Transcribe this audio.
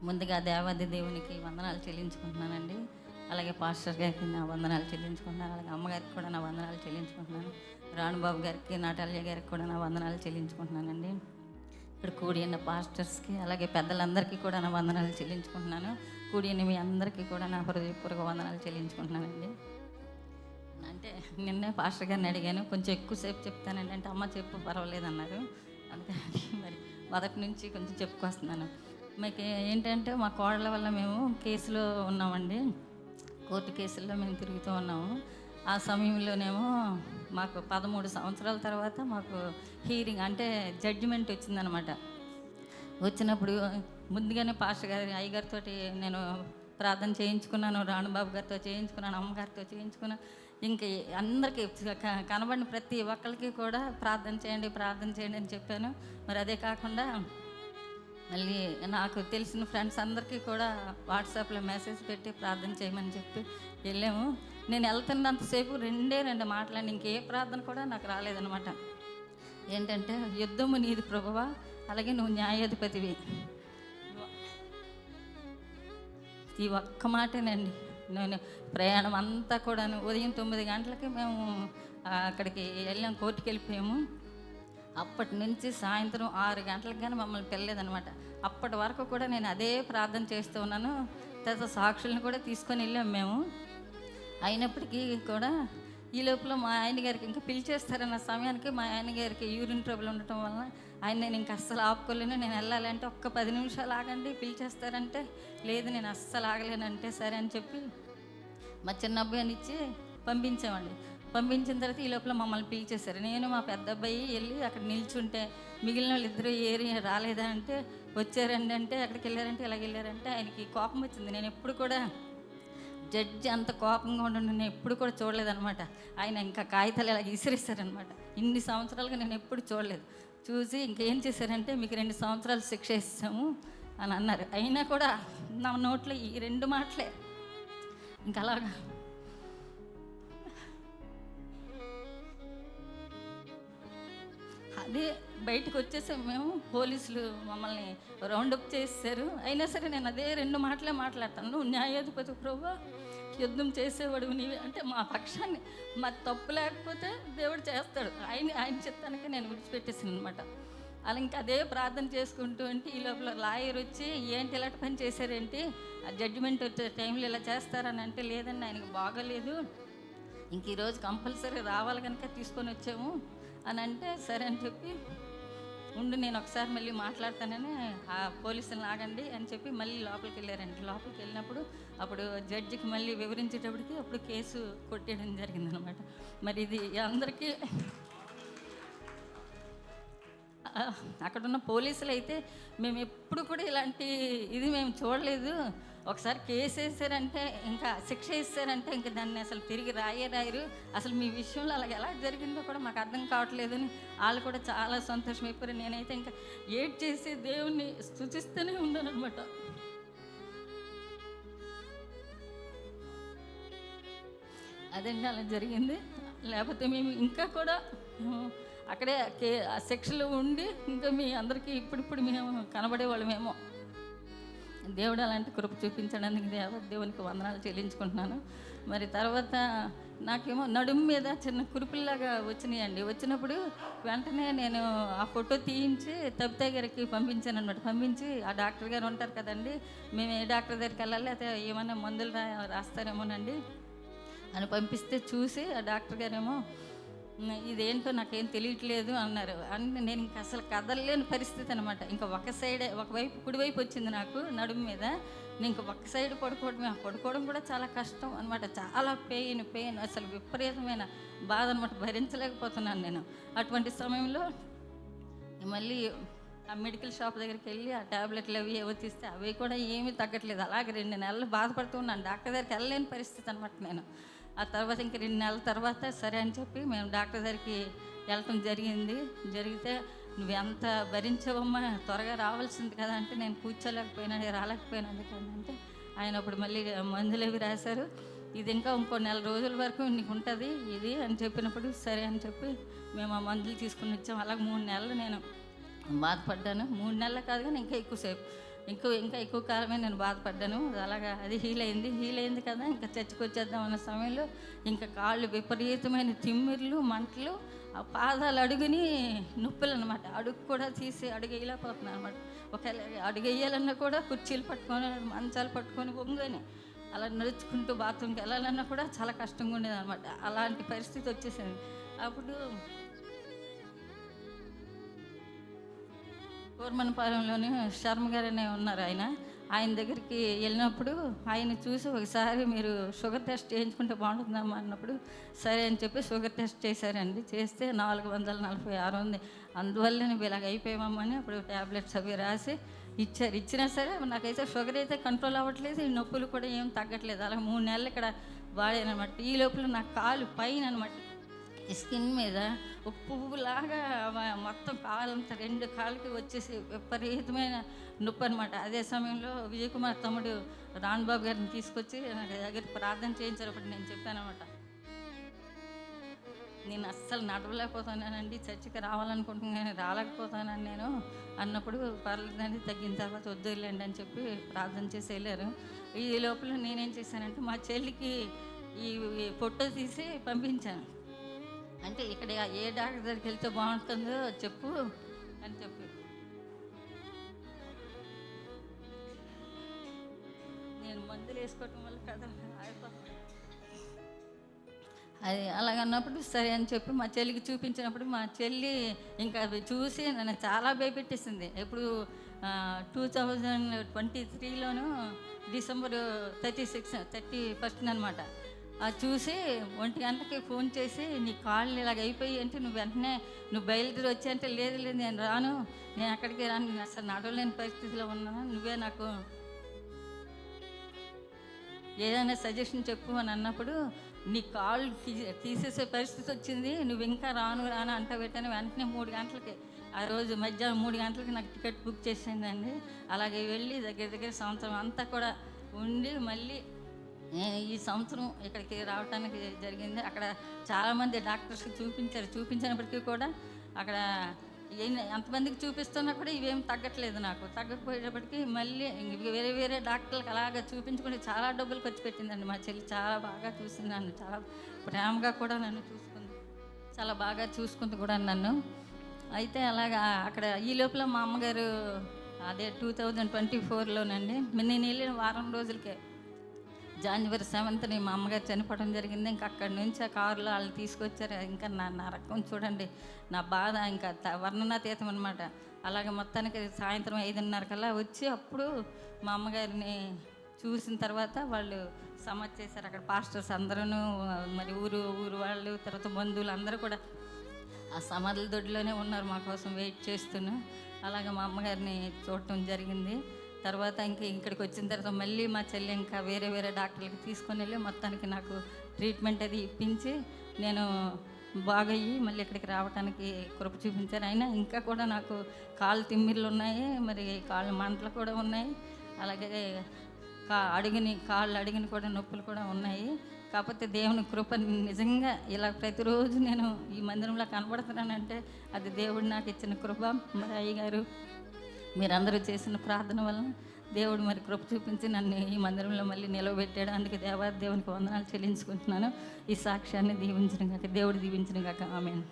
ముందుగా దేవాది దేవునికి వందనాలు చెల్లించుకుంటున్నానండి. అలాగే పాస్టర్ గారికి నా వందనాలు చెల్లించుకుంటున్నాను. అలాగే అమ్మగారికి కూడా నా వందనాలు చెల్లించుకుంటున్నాను. రాణుబాబు గారికి, నాటాల్య గారికి కూడా నా వందనాలు చెల్లించుకుంటున్నానండి. ఇక్కడ కూడి ఉన్న పాస్టర్స్కి, అలాగే పెద్దలందరికీ కూడా నా వందనాలు చెల్లించుకుంటున్నాను. కూడి ఉన్న మీ అందరికీ కూడా నా హృదయపూర్వక వందనాలు చెల్లించుకుంటున్నానండి. అంటే నిన్నే పాస్టర్ గారిని అడిగాను, కొంచెం ఎక్కువసేపు చెప్తానండి అంటే అమ్మ చెప్పు పర్వాలేదన్నారు. అందుకని మరి మొదటి నుంచి కొంచెం చెప్పుకొస్తున్నాను. మీకు ఏంటంటే మా కోడళ్ళ వల్ల మేము కేసులో ఉన్నామండి. కోర్టు కేసుల్లో మేము తిరుగుతూ ఉన్నాము. ఆ సమయంలోనేమో మాకు 13 సంవత్సరాల తర్వాత మాకు హీరింగ్ అంటే జడ్జిమెంట్ వచ్చిందనమాట. వచ్చినప్పుడు ముందుగానే పాస్టర్ గారి అయ్యగారితో నేను ప్రార్థన చేయించుకున్నాను, రాణుబాబు గారితో చేయించుకున్నాను, అమ్మగారితో చేయించుకున్నాను. ఇంక అందరికీ కనబడిన ప్రతి ఒక్కరికి కూడా ప్రార్థన చేయండి అని చెప్పాను. మరి అదే కాకుండా మళ్ళీ నాకు తెలిసిన ఫ్రెండ్స్ అందరికీ కూడా వాట్సాప్లో మెసేజ్ పెట్టి ప్రార్థన చేయమని చెప్పి వెళ్ళాము. నేను వెళ్తున్నంతసేపు రెండు మాటలండి, ఇంకే ప్రార్థన కూడా నాకు రాలేదనమాట. ఏంటంటే యుద్ధము నీది ప్రభువా, అలాగే నువ్వు న్యాయాధిపతివి. ఈ ఒక్క మాటేనండి. నేను ప్రయాణం అంతా కూడా ఉదయం 9 గంటలకి మేము అక్కడికి వెళ్ళాం, కోర్టుకి వెళ్ళిపోయాము. అప్పటి నుంచి సాయంత్రం 6 గంటలకు కానీ మమ్మల్ని పెళ్ళలేదనమాట. అప్పటి వరకు కూడా నేను అదే ప్రార్థన చేస్తూ ఉన్నాను. తర్వాత సాక్షులను కూడా తీసుకొని వెళ్ళాము మేము. అయినప్పటికీ కూడా ఈ లోపల మా ఆయన గారికి ఇంకా పిలిచేస్తారన్న సమయానికి మా ఆయన గారికి యూరిన్ ట్రబుల్ ఉండటం వలన నేను ఇంకా అస్సలు ఆపుకోలేను. నేను వెళ్ళాలంటే ఒక్క 10 నిమిషాలు ఆగండి పిలిచేస్తారంటే, లేదు నేను అస్సలు ఆగలేనంటే సరే అని చెప్పి మా చిన్న అబ్బాయిని ఇచ్చి పంపించామండి. పంపించిన తర్వాత ఈ లోపల మమ్మల్ని పిలిచేశారు. నేను మా పెద్ద అబ్బాయి వెళ్ళి అక్కడ నిల్చుంటే మిగిలిన వాళ్ళు ఇద్దరు ఏరి రాలేదా అంటే వచ్చారండి. అంటే అక్కడికి వెళ్ళారంటే ఇలాగ వెళ్ళారంటే ఆయనకి కోపం వచ్చింది. నేను ఎప్పుడు కూడా జడ్జి అంత కోపంగా ఉండడం నేను ఎప్పుడు కూడా చూడలేదనమాట. ఆయన ఇంకా కాగితాలు ఇలాగ విసిరేస్తారనమాట. ఇన్ని సంవత్సరాలుగా నేను ఎప్పుడు చూడలేదు. చూసి ఇంకేం చేశారంటే మీకు 2 సంవత్సరాలు శిక్ష ఇస్తాము అని అన్నారు. అయినా కూడా నా నోట్లో ఈ 2 మాటలే ఇంకా అలాగా అదే బయటకు వచ్చేసాము మేము. పోలీసులు మమ్మల్ని రౌండప్ చేశారు. అయినా సరే నేను అదే 2 మాటలే మాట్లాడతాను. నువ్వు న్యాయాధిపతి ప్రభువా, యుద్ధం చేసేవాడు నీవే అంటే మా పక్షాన్ని మా తప్పు లేకపోతే దేవుడు చేస్తాడు. ఆయన చిత్తానికి నేను విడిచిపెట్టేసాను అనమాట. అలా ఇంకా అదే ప్రార్థన చేసుకుంటూ అంటే ఈ లోపల లాయర్ వచ్చి ఏంటి ఇలాంటి పని చేశారేంటి, ఆ జడ్జిమెంట్ వచ్చే టైంలో ఇలా చేస్తారని అంటే లేదండి ఆయనకు బాగోలేదు, ఇంక ఈరోజు కంపల్సరీ రావాలి కనుక తీసుకొని వచ్చాము అని అంటే సరే అని చెప్పి ఉండి నేను ఒకసారి మళ్ళీ మాట్లాడతానని ఆ పోలీసులను ఆగండి అని చెప్పి మళ్ళీ లోపలికి వెళ్ళారండి. లోపలికి వెళ్ళినప్పుడు అప్పుడు జడ్జికి మళ్ళీ వివరించేటప్పటికి అప్పుడు కేసు కొట్టేయడం జరిగిందనమాట. మరి ఇది అందరికీ అక్కడున్న పోలీసులు అయితే మేము ఎప్పుడు కూడా ఇలాంటి ఇది మేము చూడలేదు. ఒకసారి కేసు వేసారంటే ఇంకా శిక్ష ఇస్తారంటే ఇంకా దాన్ని అసలు తిరిగి రాయరు. అసలు మీ విషయంలో అలాగ ఎలా జరిగిందో కూడా మాకు అర్థం కావట్లేదు అని వాళ్ళు కూడా చాలా సంతోషమైపోయారు. నేనైతే ఇంకా ఏడ్ చేసి దేవుణ్ణి స్తుతిస్తూనే ఉన్నాను అనమాట. అదండి అలా జరిగింది. లేకపోతే మేము ఇంకా కూడా అక్కడే శిక్షలు ఉండి ఇంకా మీ అందరికీ ఇప్పుడు మేము కనబడేవాళ్ళమేమో. దేవుడు అలాంటి కృప చూపించడానికి దేవునికి వందనాలు చెల్లించుకుంటున్నాను. మరి తర్వాత నాకేమో నడుము మీద చిన్న కురుపుల్లాగా వచ్చినాయండి. వచ్చినప్పుడు వెంటనే నేను ఆ ఫోటో తీయించి తబితా గారికి పంపించాను అనమాట. పంపించి ఆ డాక్టర్ గారు ఉంటారు కదండి, మేము ఏ డాక్టర్ దగ్గరికి వెళ్ళాలి అయితే ఏమైనా మందులు రాస్తారేమోనండి అని పంపిస్తే చూసి ఆ డాక్టర్ గారేమో ఇదేంటో నాకేం తెలియట్లేదు అన్నారు. అంటే నేను ఇంకా అసలు కదలలేని పరిస్థితి అనమాట. ఇంకా ఒకవైపు కుడివైపు వచ్చింది నాకు నడుము మీద. నేను ఇంక ఒక సైడ్ పడుకోవడం కూడా చాలా కష్టం అనమాట. చాలా పెయిన్ అసలు విపరీతమైన బాధ అనమాట. భరించలేకపోతున్నాను నేను. అటువంటి సమయంలో మళ్ళీ ఆ మెడికల్ షాప్ దగ్గరికి వెళ్ళి ఆ ట్యాబ్లెట్లు అవి ఏవో తీస్తే అవి కూడా ఏమీ తగ్గట్లేదు. అలాగే 2 నెలలు బాధపడుతూ ఉన్నాను. డాక్టర్ దగ్గరికి వెళ్ళలేని పరిస్థితి అనమాట నేను. ఆ తర్వాత ఇంక 2 నెలల తర్వాత సరే అని చెప్పి మేము డాక్టర్ దగ్గరికి వెళ్ళటం జరిగితే నువ్వు ఎంత భరించవమ్మా, త్వరగా రావాల్సింది కదా అంటే నేను కూర్చోలేకపోయినా రాలేకపోయినా అందుకంటే ఆయన అప్పుడు మళ్ళీ మందులు అవి రాశారు. ఇది ఇంకా ఇంకో 4 రోజుల వరకు నీకు ఉంటుంది ఇది అని చెప్పినప్పుడు సరే అని చెప్పి మేము ఆ మందులు తీసుకుని వచ్చాము. అలాగే 3 నెలలు నేను బాధపడ్డాను. 3 నెలలు కాదు కానీ ఇంకా ఎక్కువసేపు ఇంకా ఎక్కువ కాలమే నేను బాధపడ్డాను. అలాగా అది హీల్ అయింది కదా, ఇంకా చర్చికి వచ్చేద్దాం అన్న సమయంలో ఇంకా కాళ్ళు విపరీతమైన తిమ్మిర్లు, మంటలు, ఆ పాదాలు అడుగుని నొప్పులు అనమాట. అడుగు కూడా తీసి అడుగు వేయలేకపోతున్నాను అనమాట. ఒకవేళ అడుగు వేయాలన్నా కూడా కుర్చీలు పట్టుకొని, మంచాలు పట్టుకొని వంగని అలా నడుచుకుంటూ బాత్రూమ్కి వెళ్ళాలన్నా కూడా చాలా కష్టంగా ఉండేది అనమాట. అలాంటి పరిస్థితి వచ్చేసింది. అప్పుడు కూర్మనపాలెంలోని శర్మ గారు అనే ఉన్నారు. ఆయన దగ్గరికి వెళ్ళినప్పుడు ఆయన చూసి ఒకసారి మీరు షుగర్ టెస్ట్ చేయించుకుంటే బాగుంటుందమ్మా అన్నప్పుడు సరే అని చెప్పి షుగర్ టెస్ట్ చేశారండి. చేస్తే 446 ఉంది. అందువల్ల నువ్వు ఇలాగ అయిపోయామని అప్పుడు ట్యాబ్లెట్స్ అవి రాసి ఇచ్చారు. ఇచ్చినా సరే నాకైతే షుగర్ అయితే కంట్రోల్ అవ్వట్లేదు, ఈ నొప్పులు కూడా ఏం తగ్గట్లేదు. అలా 3 నెలలు ఇక్కడ వాడానమాట. ఈ లోపల నా కాలు పైన అనమాట, ఈ స్కిన్ మీద ఒక పువ్వులాగా మొత్తం కాలంతా 2 కాళ్ళకి వచ్చేసి విపరీతమైన నొప్పి అనమాట. అదే సమయంలో విజయ్ కుమార్ తమ్ముడు రాణబాబు గారిని తీసుకొచ్చి నా దగ్గర ప్రార్థన చేయించారు. అప్పుడు నేను చెప్పానమాట, నేను అస్సలు నడవలేకపోతున్నానండి, చర్చికి రావాలనుకుంటున్నాను, రాలేకపోతున్నాను నేను అన్నప్పుడు పర్లేదండి, తగ్గిన తర్వాత వద్దులేండి అని చెప్పి ప్రార్థన చేసి వెళ్ళారు. ఈ లోపల నేనేం చేశానంటే మా చెల్లికి ఈ ఫోటో తీసి పంపించాను. అంటే ఇక్కడ ఏ డాక్టర్ దగ్గరికి వెళ్తే బాగుంటుందో చెప్పు అని చెప్పి, నేను మందులు వేసుకోవటం వల్ల కదా అది అలాగన్నప్పుడు సరే అని చెప్పి మా చెల్లికి చూపించినప్పుడు మా చెల్లి ఇంకా అవి చూసి నన్ను చాలా భయపెట్టేసింది. ఎప్పుడు 2023లోను December 31 అనమాట. అది చూసి 1 గంటకి ఫోన్ చేసి నీ కాళ్ళు ఇలాగ అయిపోయి అంటే నువ్వు వెంటనే బయలుదేరి వచ్చి అంటే లేదు నేను రాను, నేను అక్కడికి రాను, నేను అసలు నడవలేని పరిస్థితిలో ఉన్నాను, నువ్వే నాకు ఏదైనా సజెషన్ చెప్పు అని అన్నప్పుడు నీ కాళ్ళు తీసేసే పరిస్థితి వచ్చింది, నువ్వు ఇంకా రాను అంట పెట్టాను. వెంటనే 3 గంటలకి ఆ రోజు మధ్యాహ్నం 3 గంటలకి నాకు టికెట్ బుక్ చేసిందండి. అలాగే వెళ్ళి దగ్గర సంవత్సరం అంతా కూడా ఉండి మళ్ళీ ఈ సంవత్సరం ఇక్కడికి రావడానికి జరిగింది. అక్కడ చాలామంది డాక్టర్స్కి చూపించినప్పటికీ కూడా అక్కడ ఎంతమందికి చూపిస్తున్నా కూడా ఇవేం తగ్గట్లేదు. నాకు తగ్గకపోయేటప్పటికీ మళ్ళీ వేరే డాక్టర్లకు అలాగా చూపించుకుంటే చాలా డబ్బులు ఖర్చు పెట్టిందండి. మా చెల్లి చాలా బాగా చూసింది నన్ను, చాలా ప్రేమగా కూడా నన్ను చూసుకుంది, చాలా బాగా చూసుకుంది కూడా నన్ను. అయితే అలాగా అక్కడ ఈ లోపల మా అమ్మగారు అదే 2024లోనండి నేను వెళ్ళిన వారం రోజులకే January 7th మా అమ్మగారు చనిపోవడం జరిగింది. ఇంకా అక్కడి నుంచి ఆ కారులో వాళ్ళు తీసుకొచ్చారు. ఇంకా నా రకం చూడండి, నా బాధ ఇంకా వర్ణనాతీతం అనమాట. అలాగే మొత్తానికి సాయంత్రం 5:30 కల్లా వచ్చి అప్పుడు మా అమ్మగారిని చూసిన తర్వాత వాళ్ళు సమాధి చేశారు. అక్కడ పాస్టర్స్ అందరూ, మరి ఊరు వాళ్ళు, తర్వాత బంధువులు అందరూ కూడా ఆ సమాధుల దొడ్లోనే ఉన్నారు మా కోసం వెయిట్ చేస్తూను. అలాగే మా అమ్మగారిని చూడటం జరిగింది. తర్వాత ఇక్కడికి వచ్చిన తర్వాత మళ్ళీ మా చెల్లి ఇంకా వేరే డాక్టర్లకి తీసుకొని వెళ్ళి మొత్తానికి నాకు ట్రీట్మెంట్ అది ఇప్పించి నేను బాగయ్యి మళ్ళీ ఇక్కడికి రావడానికి కృప చూపించారు. అయినా ఇంకా కూడా నాకు కాళ్ళు తిమ్మిర్లు ఉన్నాయి, మరి కాళ్ళు మంటలు కూడా ఉన్నాయి, అలాగే కాళ్ళు అడిగిని కూడా నొప్పులు కూడా ఉన్నాయి. కాకపోతే దేవుని కృప నిజంగా ఇలా ప్రతిరోజు నేను ఈ మందిరంలో కనబడుతున్నానంటే అది దేవుడు నాకు ఇచ్చిన కృప. మరి అయ్యగారు మీరందరూ చేసిన ప్రార్థన వలన దేవుడు మరి కృప చూపించి నన్ను ఈ మందిరంలో మళ్ళీ నిలవబెట్టాడు. అందుకే దేవునికి వందనాలు చెల్లించుకుంటున్నాను. ఈ సాక్ష్యాన్ని దీవించిన కాక దేవుడు దీవించిన కాక ఆమేన్.